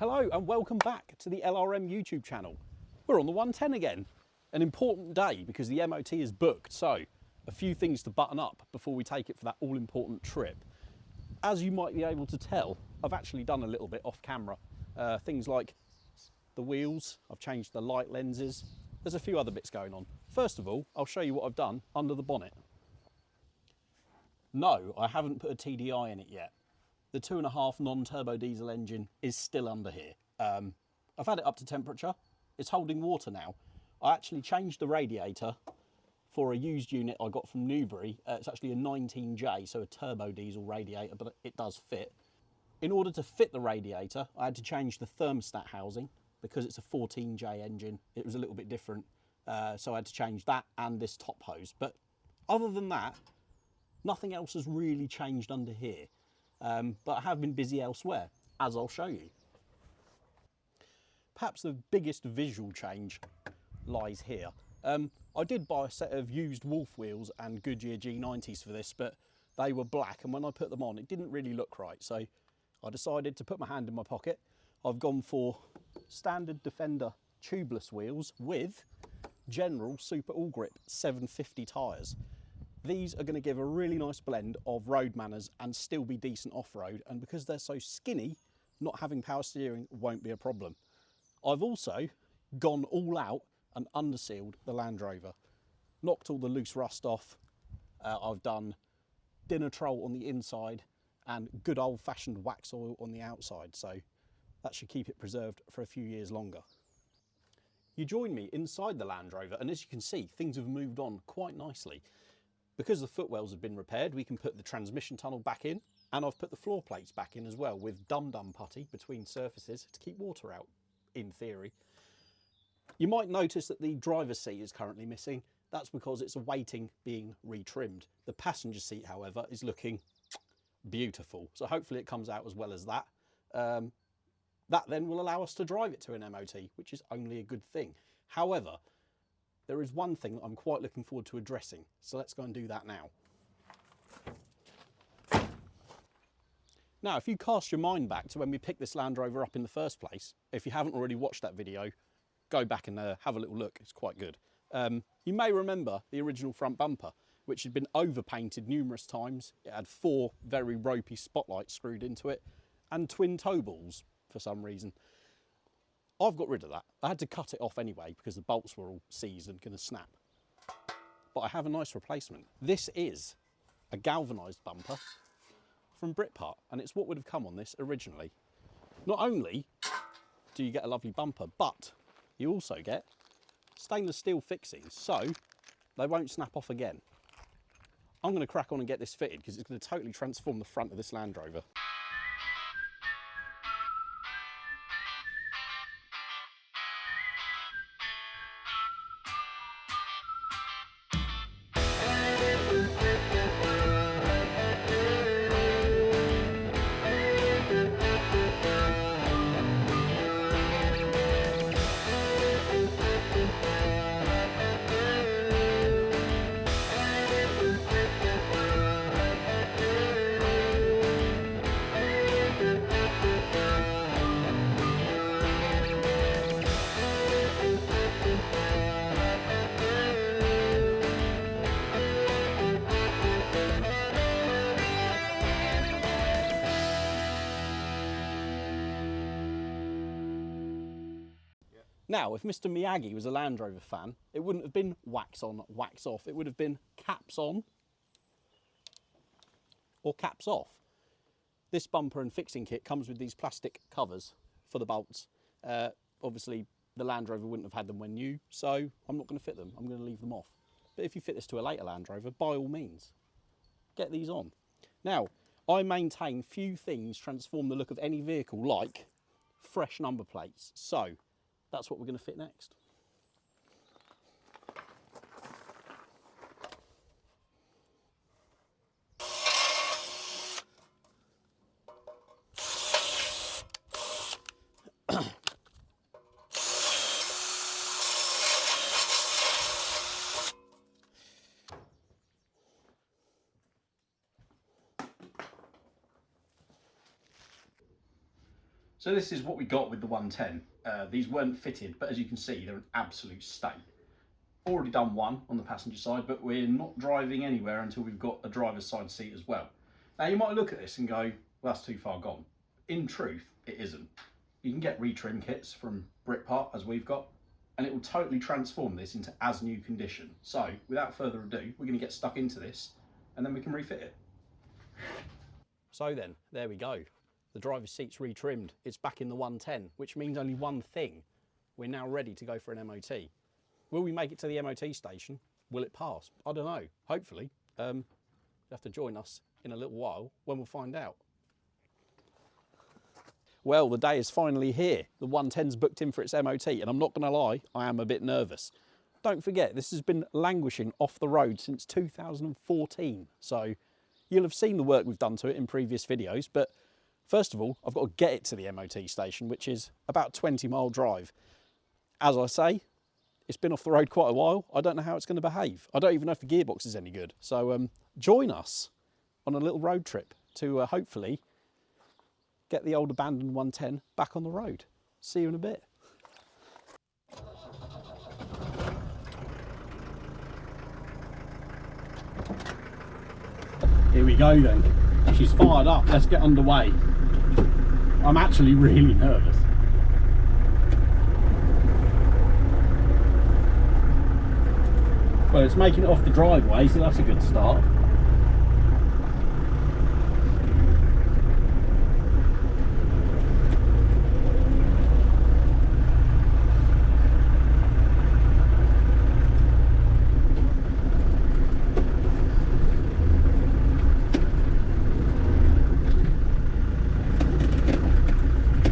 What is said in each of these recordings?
Hello and welcome back to the LRM YouTube channel. We're on the 110 again. An important day because the MOT is booked, so a few things to button up before we take it for that all-important trip. As you might be able to tell, I've actually done a little bit off camera. Things like the wheels, I've changed the light lenses, there's a few other bits going on. First of all, I'll show you what I've done under the bonnet. No, I haven't put a TDI in it yet. The 2.5 non-turbo diesel engine is still under here. I've had it up to temperature. It's holding water now. I actually changed the radiator for a used unit I got from Newbury. It's actually a 19J, so a turbo diesel radiator, but it does fit. In order to fit the radiator, I had to change the thermostat housing because it's a 14J engine. It was a little bit different, so I had to change that and this top hose. But other than that, nothing else has really changed under here. But I have been busy elsewhere, as I'll show you. Perhaps the biggest visual change lies here. I did buy a set of used Wolf wheels and Goodyear G90s for this, but they were black, and when I put them on, it didn't really look right. So I decided to put my hand in my pocket. I've gone for standard Defender tubeless wheels with General Super All Grip 750 tyres. These are going to give a really nice blend of road manners and still be decent off-road, and because they're so skinny, not having power steering won't be a problem. I've also gone all out and undersealed the Land Rover. Knocked all the loose rust off. I've done Dinatrol on the inside and good old-fashioned wax oil on the outside, so that should keep it preserved for a few years longer. You join me inside the Land Rover, and as you can see, things have moved on quite nicely. Because the footwells have been repaired, we can put the transmission tunnel back in, and I've put the floor plates back in as well with dum-dum putty between surfaces to keep water out, in theory. You might notice that the driver's seat is currently missing. That's because it's awaiting being retrimmed. The passenger seat, however, is looking beautiful, so hopefully it comes out as well as that. That then will allow us to drive it to an MOT, which is only a good thing. However, there is one thing that I'm quite looking forward to addressing, so let's go and do that now. Now, if you cast your mind back to when we picked this Land Rover up in the first place, if you haven't already watched that video, go back and have a little look, it's quite good. You may remember the original front bumper, which had been overpainted numerous times. It had 4 very ropey spotlights screwed into it, and twin toe balls for some reason. I've got rid of that. I had to cut it off anyway because the bolts were all seized and going to snap. But I have a nice replacement. This is a galvanised bumper from Britpart, and it's what would have come on this originally. Not only do you get a lovely bumper, but you also get stainless steel fixings, so they won't snap off again. I'm going to crack on and get this fitted because it's going to totally transform the front of this Land Rover. Now, if Mr. Miyagi was a Land Rover fan, it wouldn't have been wax on, wax off. It would have been caps on or caps off. This bumper and fixing kit comes with these plastic covers for the bolts. Obviously, the Land Rover wouldn't have had them when new, so I'm not going to fit them. I'm going to leave them off. But if you fit this to a later Land Rover, by all means, get these on. Now, I maintain few things transform the look of any vehicle like fresh number plates. So that's what we're going to fit next. So this is what we got with the 110. These weren't fitted, but as you can see, they're an absolute state. Already done one on the passenger side, but we're not driving anywhere until we've got a driver's side seat as well. Now you might look at this and go, well, that's too far gone. In truth, it isn't. You can get retrim kits from Britpart, as we've got, and it will totally transform this into as new condition. So without further ado, we're going to get stuck into this and then we can refit it. So then, there we go. The driver's seat's retrimmed. It's back in the 110, which means only one thing. We're now ready to go for an MOT. Will we make it to the MOT station? Will it pass? I don't know. Hopefully. You'll have to join us in a little while when we'll find out. Well, the day is finally here. The 110's booked in for its MOT, and I'm not going to lie, I am a bit nervous. Don't forget, this has been languishing off the road since 2014. So you'll have seen the work we've done to it in previous videos, but first of all, I've got to get it to the MOT station, which is about a 20-mile drive. As I say, it's been off the road quite a while. I don't know how it's going to behave. I don't even know if the gearbox is any good. So join us on a little road trip to hopefully get the old abandoned 110 back on the road. See you in a bit. Here we go then. She's fired up. Let's get underway. I'm actually really nervous. Well, it's making it off the driveway, so that's a good start.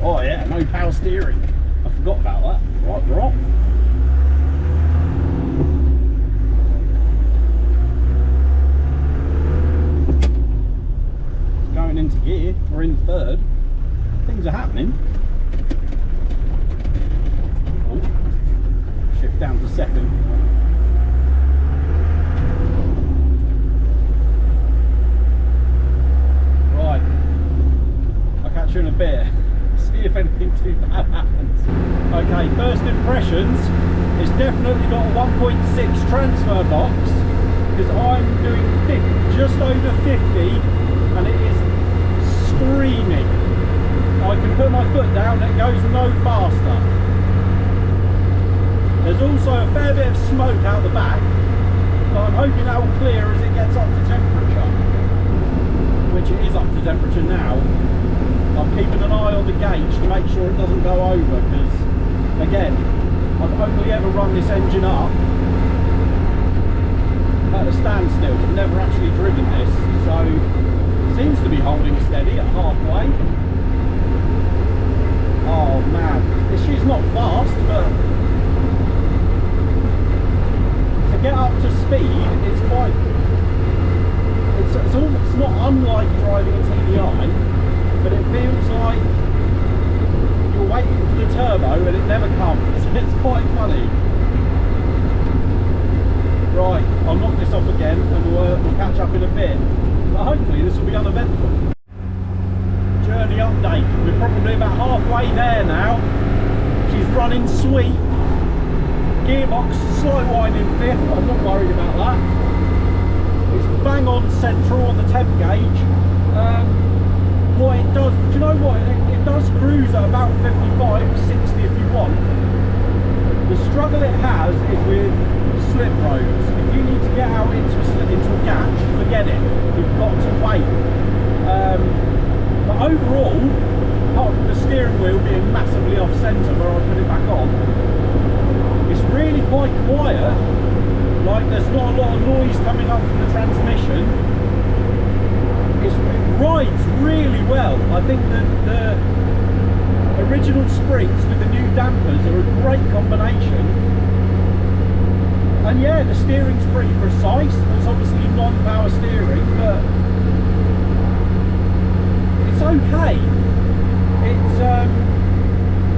Oh yeah, no power steering. I forgot about that. Right, we're off. Going into gear, we're in third. Things are happening. Oh, shift down to second. Right, I'll catch you in a bit. See if anything too bad happens. Okay, first impressions, it's definitely got a 1.6 transfer box because I'm doing just over 50 and it is screaming. I can put my foot down and it goes no faster. There's also a fair bit of smoke out the back, but I'm hoping that will clear as it gets up to temperature, which it is up to temperature now. I'm keeping an eye on the gauge to make sure it doesn't go over because, again, I've only ever run this engine up at a standstill. I've never actually driven this, so it seems to be holding steady at halfway. Oh man, she's not fast, but to get up to speed, it's quite... It's not unlike driving a TDI. But it feels like you're waiting for the turbo and it never comes. It's quite funny. Right, I'll knock this off again and we'll catch up in a bit. But hopefully this will be uneventful. Journey update. We're probably about halfway there now. She's running sweet. Gearbox slight whine in fifth. I'm not worried about that. It's bang on central on the temp gauge. What it does, do you know what, it does cruise at about 55, 60 if you want. The struggle it has is with slip roads. If you need to get out into a gap, forget it, you've got to wait. But overall, apart from the steering wheel being massively off centre where I put it back on, it's really quite quiet. Like there's not a lot of noise coming up from the transmission. It rides really well. I think that the original springs with the new dampers are a great combination. And yeah, the steering's pretty precise. It's obviously non-power steering, but it's okay.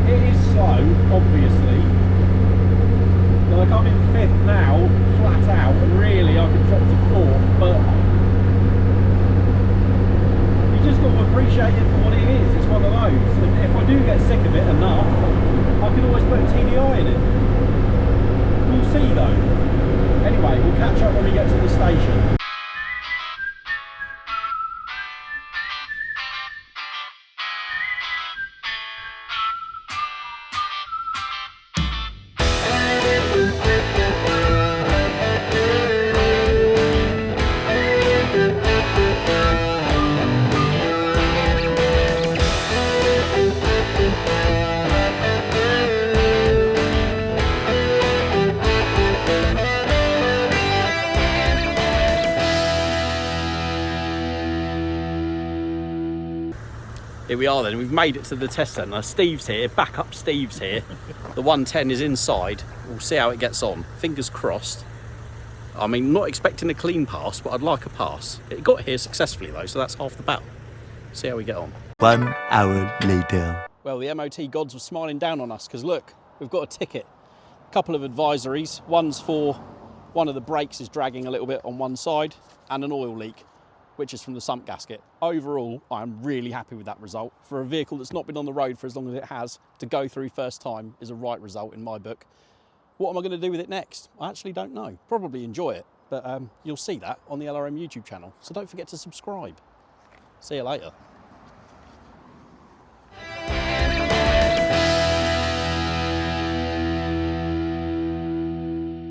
It is slow, obviously. Like I'm in fifth now, flat out, and really I could drop to fourth, but just got to appreciate it for what it is. It's one of those. And if I do get sick of it enough, I can always put a TDI in it. We'll see though. Anyway, we'll catch up when we get to the station. Here we are then, we've made it to the test centre. Steve's here, backup Steve's here. The 110 is inside. We'll see how it gets on. Fingers crossed. I mean, not expecting a clean pass, but I'd like a pass. It got here successfully though, so that's half the battle. See how we get on. 1 hour later. Well, the MOT gods were smiling down on us because look, we've got a ticket. A couple of advisories. One's for one of the brakes is dragging a little bit on one side and an oil leak, which is from the sump gasket. Overall, I'm really happy with that result. For a vehicle that's not been on the road for as long as it has, to go through first time is a right result in my book. What am I going to do with it next? I actually don't know. Probably enjoy it, but you'll see that on the LRM YouTube channel. So don't forget to subscribe. See you later.